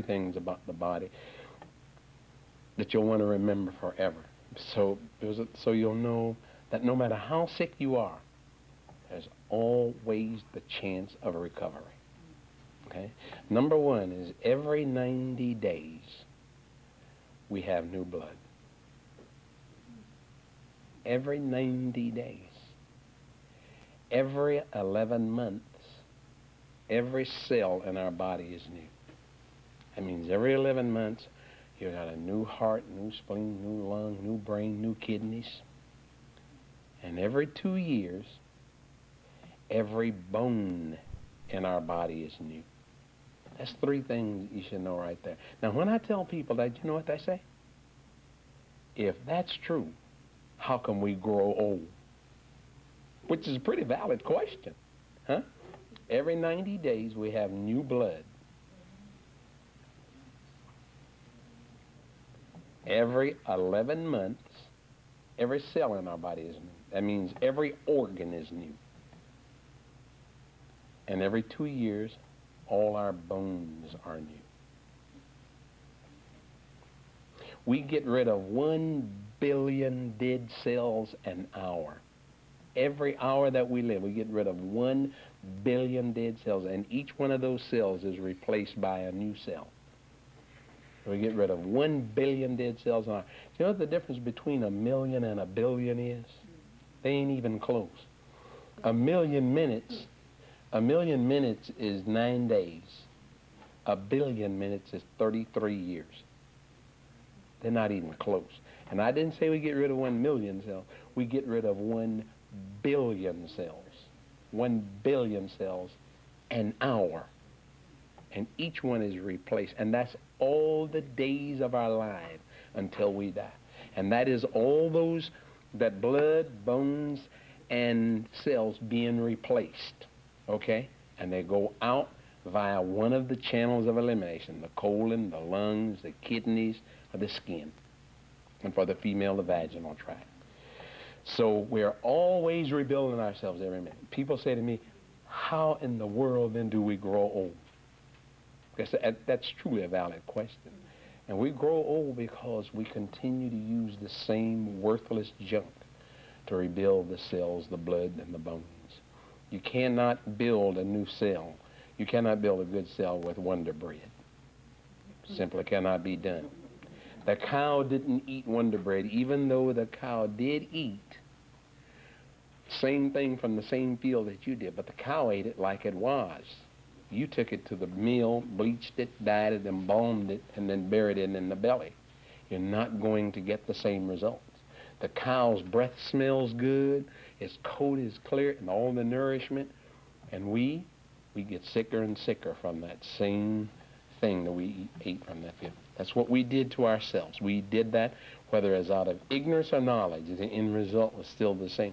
things about the body that you'll want to remember forever. So you'll know that no matter how sick you are, there's always the chance of a recovery. Okay? Number one is every 90 days we have new blood. Every 90 days. Every 11 months, every cell in our body is new. That means every 11 months, you got a new heart, new spleen, new lung, new brain, new kidneys. And every 2 years, every bone in our body is new. That's three things you should know right there. Now, when I tell people that, you know what they say? If that's true, how come we grow old? Which is a pretty valid question, huh? Every 90 days, we have new blood. Every 11 months, every cell in our body is new. That means every organ is new. And every 2 years, all our bones are new. We get rid of 1 billion dead cells an hour. Every hour that we live, we get rid of 1 billion dead cells, and each one of those cells is replaced by a new cell. We get rid of 1 billion dead cells an hour. You know what the difference between 1 million and 1 billion is? They ain't even close. 1 million minutes is 9 days. 1 billion minutes is 33 years. They're not even close. And I didn't say we get rid of 1 million cells. We get rid of 1 billion cells. 1 billion cells an hour. And each one is replaced. And that's all the days of our life until we die. And that is all those, that blood, bones, and cells being replaced. Okay? And they go out via one of the channels of elimination, the colon, the lungs, the kidneys, or the skin. And for the female, the vaginal tract. So we're always rebuilding ourselves every minute. People say to me, how in the world then do we grow old? Because that's truly a valid question. And we grow old because we continue to use the same worthless junk to rebuild the cells, the blood, and the bones. You cannot build a new cell. You cannot build a good cell with Wonder Bread. Simply cannot be done. The cow didn't eat Wonder Bread, even though the cow did eat same thing from the same field that you did, but the cow ate it like it was. You took it to the mill, bleached it, dyed it, embalmed it, and then buried it in the belly. You're not going to get the same results. The cow's breath smells good, its coat is clear, and all the nourishment, and we get sicker and sicker from that same thing that we ate from that field. That's what we did to ourselves. We did that, whether it's out of ignorance or knowledge, the end result was still the same.